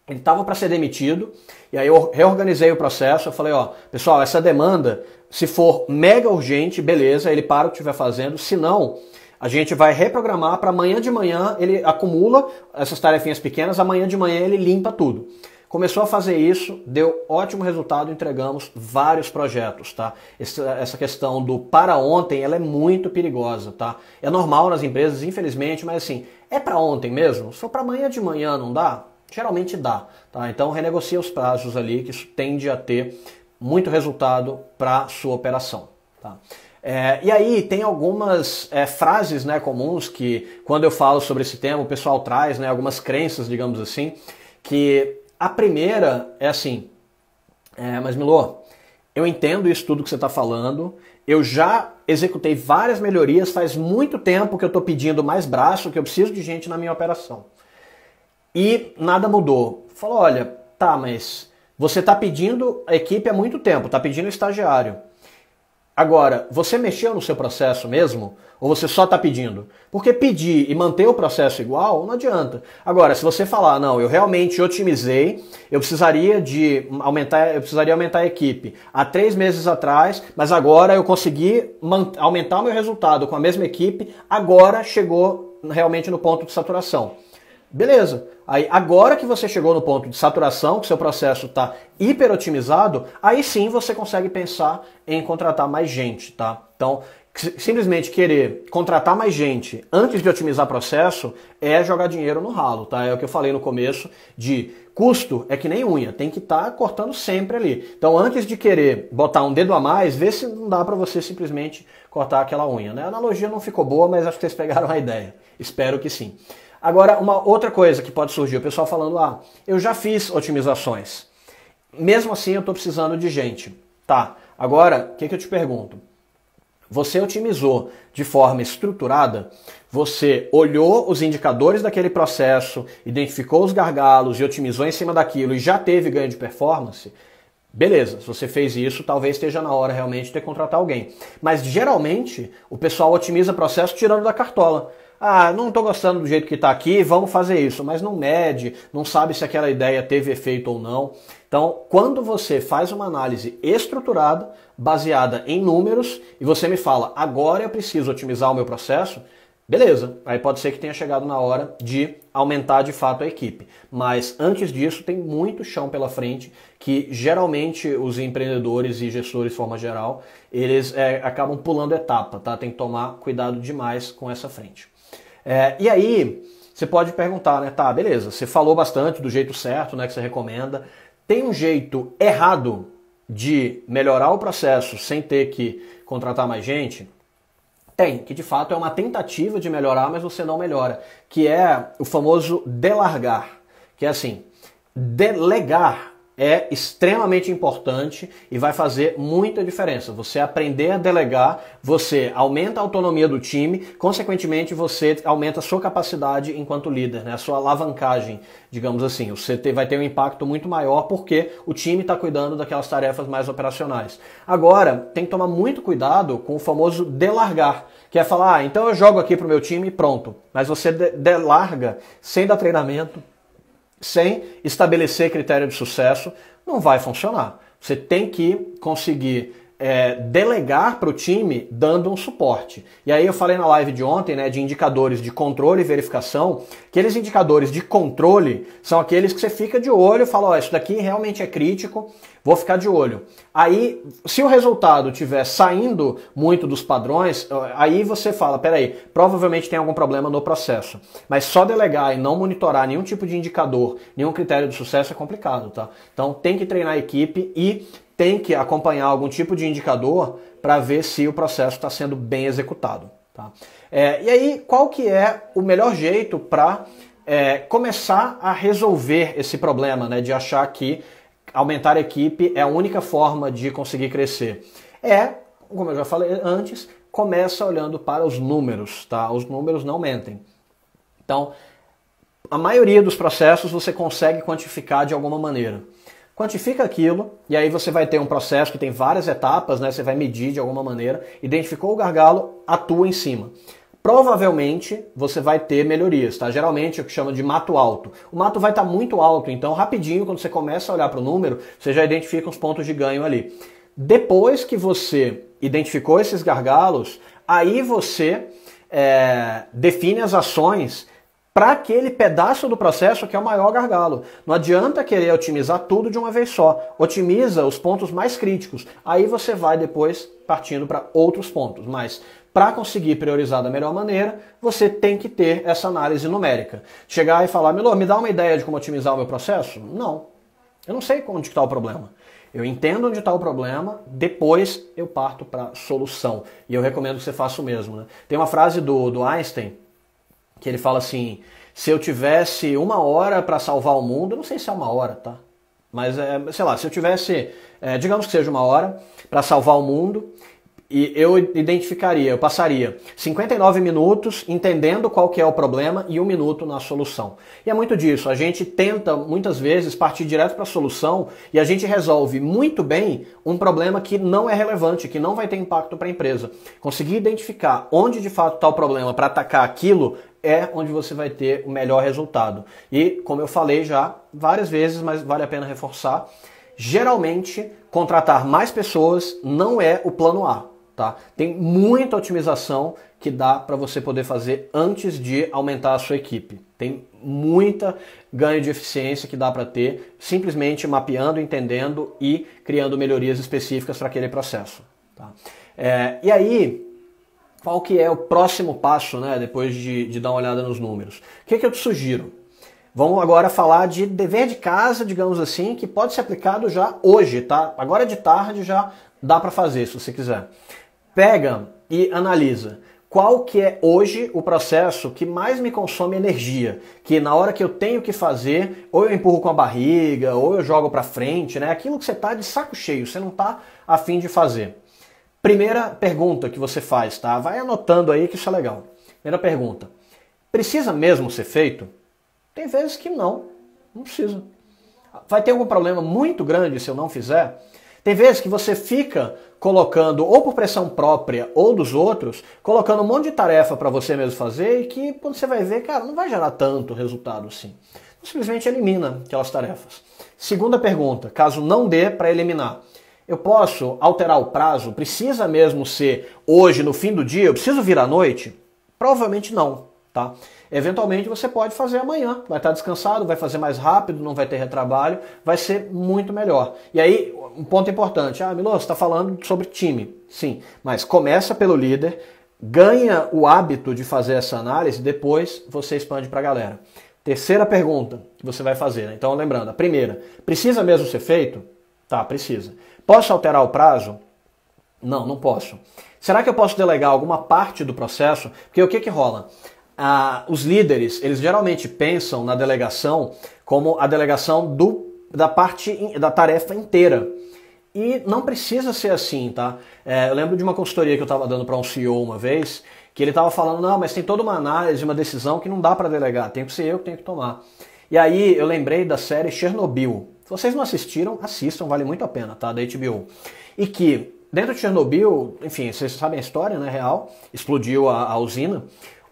ele estava para ser demitido, e aí eu reorganizei o processo, eu falei, ó, pessoal, essa demanda, se for mega urgente, beleza, ele para o que estiver fazendo, se não, a gente vai reprogramar para amanhã de manhã, ele acumula essas tarefinhas pequenas, amanhã de manhã ele limpa tudo. Começou a fazer isso, deu ótimo resultado, entregamos vários projetos, tá? Essa questão do para ontem, ela é muito perigosa, tá? É normal nas empresas, infelizmente, mas assim, é para ontem mesmo? Se for para amanhã de manhã não dá? Geralmente dá, tá? Então renegocia os prazos ali, que isso tende a ter muito resultado para sua operação, tá? E aí tem algumas frases, né, comuns que quando eu falo sobre esse tema o pessoal traz, né, algumas crenças, digamos assim, que a primeira é assim, mas Milor, eu entendo isso tudo que você está falando, eu já executei várias melhorias, faz muito tempo que eu estou pedindo mais braço, que eu preciso de gente na minha operação. E nada mudou. Falou, olha, tá, mas você está pedindo a equipe há muito tempo, está pedindo estagiário. Agora, você mexeu no seu processo mesmo? Ou você só está pedindo? Porque pedir e manter o processo igual não adianta. Agora, se você falar, não, eu realmente otimizei, eu precisaria aumentar a equipe há 3 meses atrás, mas agora eu consegui aumentar o meu resultado com a mesma equipe, agora chegou realmente no ponto de saturação. Beleza, aí agora que você chegou no ponto de saturação, que seu processo está hiper otimizado, aí sim você consegue pensar em contratar mais gente, tá? Então, simplesmente querer contratar mais gente antes de otimizar processo é jogar dinheiro no ralo, tá? É o que eu falei no começo de custo é que nem unha, tem que estar cortando sempre ali. Então, antes de querer botar um dedo a mais, vê se não dá para você simplesmente cortar aquela unha, né? A analogia não ficou boa, mas acho que vocês pegaram a ideia. Espero que sim. Agora, uma outra coisa que pode surgir, o pessoal falando, eu já fiz otimizações. Mesmo assim, eu estou precisando de gente. Tá, agora, o que eu te pergunto? Você otimizou de forma estruturada? Você olhou os indicadores daquele processo, identificou os gargalos e otimizou em cima daquilo e já teve ganho de performance? Beleza, se você fez isso, talvez esteja na hora realmente de ter que contratar alguém. Mas geralmente, o pessoal otimiza o processo tirando da cartola. Não estou gostando do jeito que está aqui, vamos fazer isso, mas não mede, não sabe se aquela ideia teve efeito ou não. Então, quando você faz uma análise estruturada, baseada em números, e você me fala, agora eu preciso otimizar o meu processo, beleza, aí pode ser que tenha chegado na hora de aumentar de fato a equipe. Mas antes disso, tem muito chão pela frente que geralmente os empreendedores e gestores de forma geral, eles acabam pulando etapa, tá? Tem que tomar cuidado demais com essa frente. E aí, você pode perguntar, né? Tá, beleza, você falou bastante do jeito certo, né, que você recomenda. Tem um jeito errado de melhorar o processo sem ter que contratar mais gente? Tem, que de fato é uma tentativa de melhorar, mas você não melhora, que é o famoso delargar, que é assim, delegar é extremamente importante e vai fazer muita diferença. Você aprender a delegar, você aumenta a autonomia do time, consequentemente você aumenta a sua capacidade enquanto líder, né? A sua alavancagem, digamos assim. Você vai ter um impacto muito maior porque o time está cuidando daquelas tarefas mais operacionais. Agora, tem que tomar muito cuidado com o famoso delargar, que é falar, então eu jogo aqui para o meu time e pronto. Mas você delarga sem dar treinamento, sem estabelecer critério de sucesso, não vai funcionar. Você tem que conseguir delegar para o time dando um suporte. E aí eu falei na live de ontem, né, de indicadores de controle e verificação. Aqueles indicadores de controle são aqueles que você fica de olho e fala, ó, isso daqui realmente é crítico, vou ficar de olho. Aí, se o resultado estiver saindo muito dos padrões, aí você fala, peraí, provavelmente tem algum problema no processo. Mas só delegar e não monitorar nenhum tipo de indicador, nenhum critério de sucesso é complicado, tá? Então tem que treinar a equipe e tem que acompanhar algum tipo de indicador para ver se o processo está sendo bem executado. Tá? E aí, qual que é o melhor jeito para começar a resolver esse problema, né, de achar que aumentar a equipe é a única forma de conseguir crescer? Como eu já falei antes, começa olhando para os números. Tá? Os números não mentem. Então, a maioria dos processos você consegue quantificar de alguma maneira. Quantifica aquilo, e aí você vai ter um processo que tem várias etapas, né? Você vai medir de alguma maneira, identificou o gargalo, atua em cima. Provavelmente você vai ter melhorias, tá? Geralmente é o que chama de mato alto. O mato vai estar muito alto, então rapidinho, quando você começa a olhar para o número, você já identifica os pontos de ganho ali. Depois que você identificou esses gargalos, aí você define as ações para aquele pedaço do processo que é o maior gargalo. Não adianta querer otimizar tudo de uma vez só. Otimiza os pontos mais críticos. Aí você vai depois partindo para outros pontos. Mas para conseguir priorizar da melhor maneira, você tem que ter essa análise numérica. Chegar e falar, Milor, me dá uma ideia de como otimizar o meu processo? Não. Eu não sei onde está o problema. Eu entendo onde está o problema, depois eu parto para a solução. E eu recomendo que você faça o mesmo. Né? Tem uma frase do Einstein, que ele fala assim, se eu tivesse 1 hora para salvar o mundo, eu não sei se é 1 hora, tá? Mas, sei lá, se eu tivesse, digamos que seja 1 hora para salvar o mundo, e eu passaria 59 minutos entendendo qual que é o problema e 1 minuto na solução. E é muito disso, a gente tenta muitas vezes partir direto para a solução e a gente resolve muito bem um problema que não é relevante, que não vai ter impacto para a empresa. Conseguir identificar onde de fato está o problema para atacar aquilo é onde você vai ter o melhor resultado. E, como eu falei já várias vezes, mas vale a pena reforçar, geralmente contratar mais pessoas não é o plano A. Tá? Tem muita otimização que dá para você poder fazer antes de aumentar a sua equipe. Tem muita ganho de eficiência que dá para ter simplesmente mapeando, entendendo e criando melhorias específicas para aquele processo. Tá? E aí, qual que é o próximo passo, né, depois de dar uma olhada nos números? O que eu te sugiro? Vamos agora falar de dever de casa, digamos assim, que pode ser aplicado já hoje, tá? Agora de tarde já dá para fazer, se você quiser. Pega e analisa qual que é hoje o processo que mais me consome energia, que na hora que eu tenho que fazer, ou eu empurro com a barriga, ou eu jogo para frente, né? Aquilo que você tá de saco cheio, você não tá a fim de fazer. Primeira pergunta que você faz, tá? Vai anotando aí que isso é legal. Primeira pergunta. Precisa mesmo ser feito? Tem vezes que não precisa. Vai ter algum problema muito grande se eu não fizer? Tem vezes que você fica colocando, ou por pressão própria ou dos outros, colocando um monte de tarefa para você mesmo fazer e que quando você vai ver, cara, não vai gerar tanto resultado assim. Então, simplesmente elimina aquelas tarefas. Segunda pergunta, caso não dê para eliminar, eu posso alterar o prazo? Precisa mesmo ser hoje, no fim do dia? Eu preciso vir à noite? Provavelmente não. Tá? Eventualmente você pode fazer amanhã, vai estar descansado, vai fazer mais rápido, não vai ter retrabalho, vai ser muito melhor. E aí, um ponto importante, Milor, você está falando sobre time, sim, mas começa pelo líder, ganha o hábito de fazer essa análise, depois você expande para a galera. Terceira pergunta que você vai fazer, né? Então lembrando, a primeira, precisa mesmo ser feito? Tá, precisa. Posso alterar o prazo? Não, não posso. Será que eu posso delegar alguma parte do processo? Porque o que que rola? Os líderes, eles geralmente pensam na delegação como a delegação da tarefa inteira. E não precisa ser assim, tá? Eu lembro de uma consultoria que eu estava dando para um CEO uma vez, que ele estava falando, não, mas tem toda uma análise, uma decisão que não dá para delegar, tem que ser eu que tenho que tomar. E aí eu lembrei da série Chernobyl. Se vocês não assistiram, assistam, vale muito a pena, tá? Da HBO. E que dentro de Chernobyl, enfim, vocês sabem a história, né, real, explodiu a usina.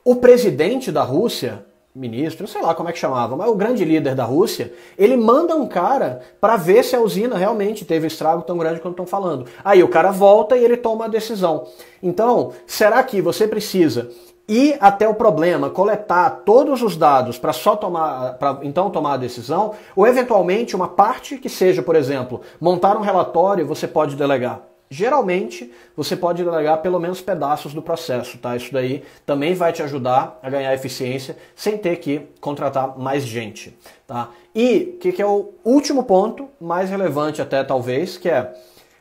O presidente da Rússia, ministro, sei lá como é que chamava, mas o grande líder da Rússia, ele manda um cara para ver se a usina realmente teve estrago tão grande quanto estão falando. Aí o cara volta e ele toma a decisão. Então, será que você precisa ir até o problema, coletar todos os dados para então tomar a decisão, ou eventualmente uma parte que seja, por exemplo, montar um relatório, você pode delegar? Geralmente, você pode delegar pelo menos pedaços do processo, tá? Isso daí também vai te ajudar a ganhar eficiência sem ter que contratar mais gente, tá? E o que é o último ponto, mais relevante até talvez, que é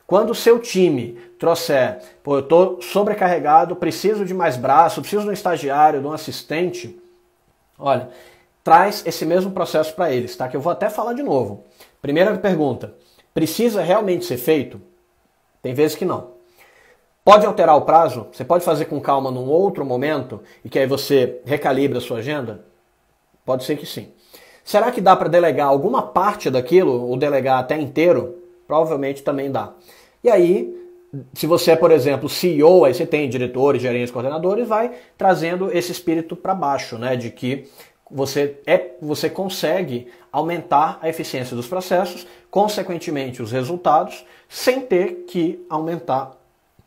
quando o seu time trouxer, pô, eu estou sobrecarregado, preciso de mais braço, preciso de um estagiário, de um assistente, olha, traz esse mesmo processo para eles, tá? Que eu vou até falar de novo. Primeira pergunta, precisa realmente ser feito? Tem vezes que não. Pode alterar o prazo? Você pode fazer com calma num outro momento e que aí você recalibra a sua agenda? Pode ser que sim. Será que dá para delegar alguma parte daquilo, ou delegar até inteiro? Provavelmente também dá. E aí, se você é, por exemplo, CEO, aí você tem diretores, gerentes, coordenadores, vai trazendo esse espírito para baixo, né? De que você consegue aumentar a eficiência dos processos, consequentemente os resultados, sem ter que aumentar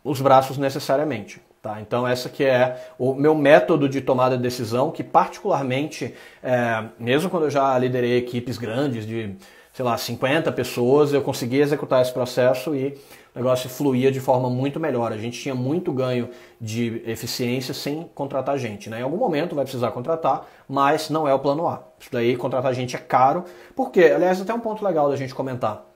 os braços necessariamente. Tá? Então essa que é o meu método de tomada de decisão, que particularmente, mesmo quando eu já liderei equipes grandes de, sei lá, 50 pessoas, eu consegui executar esse processo e o negócio fluía de forma muito melhor. A gente tinha muito ganho de eficiência sem contratar gente, né? Em algum momento vai precisar contratar, mas não é o plano A. Isso daí, contratar gente é caro, porque, aliás, até um ponto legal da gente comentar.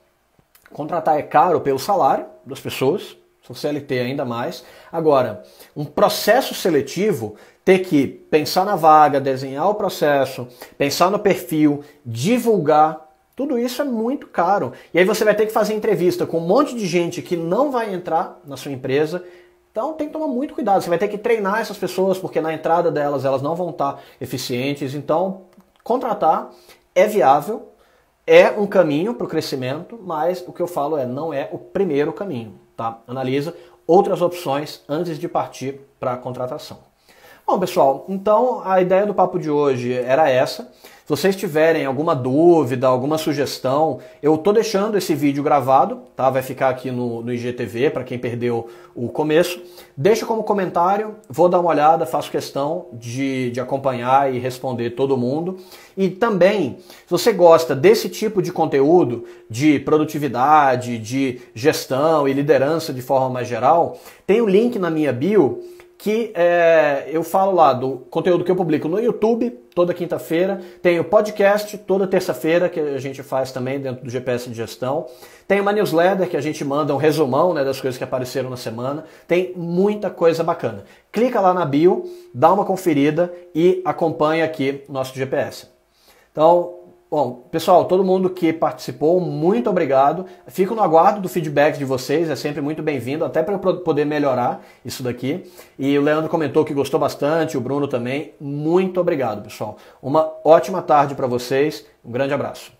Contratar é caro pelo salário das pessoas, se for CLT ainda mais. Agora, um processo seletivo, ter que pensar na vaga, desenhar o processo, pensar no perfil, divulgar, tudo isso é muito caro. E aí você vai ter que fazer entrevista com um monte de gente que não vai entrar na sua empresa. Então tem que tomar muito cuidado. Você vai ter que treinar essas pessoas, porque na entrada delas, elas não vão estar eficientes. Então, contratar é viável, é um caminho para o crescimento, mas o que eu falo não é o primeiro caminho. Tá? Analisa outras opções antes de partir para a contratação. Bom, pessoal, então a ideia do papo de hoje era essa. Se vocês tiverem alguma dúvida, alguma sugestão, eu estou deixando esse vídeo gravado, tá? Vai ficar aqui no IGTV para quem perdeu o começo. Deixa como comentário, vou dar uma olhada, faço questão de acompanhar e responder todo mundo. E também, se você gosta desse tipo de conteúdo, de produtividade, de gestão e liderança de forma mais geral, tem um link na minha bio que eu falo lá do conteúdo que eu publico no YouTube toda quinta-feira, tem o podcast toda terça-feira que a gente faz também dentro do GPS de gestão, tem uma newsletter que a gente manda um resumão, né, das coisas que apareceram na semana, tem muita coisa bacana. Clica lá na bio, dá uma conferida e acompanha aqui o nosso GPS. Então, bom, pessoal, todo mundo que participou, muito obrigado. Fico no aguardo do feedback de vocês, é sempre muito bem-vindo, até para eu poder melhorar isso daqui. E o Leandro comentou que gostou bastante, o Bruno também. Muito obrigado, pessoal. Uma ótima tarde para vocês, um grande abraço.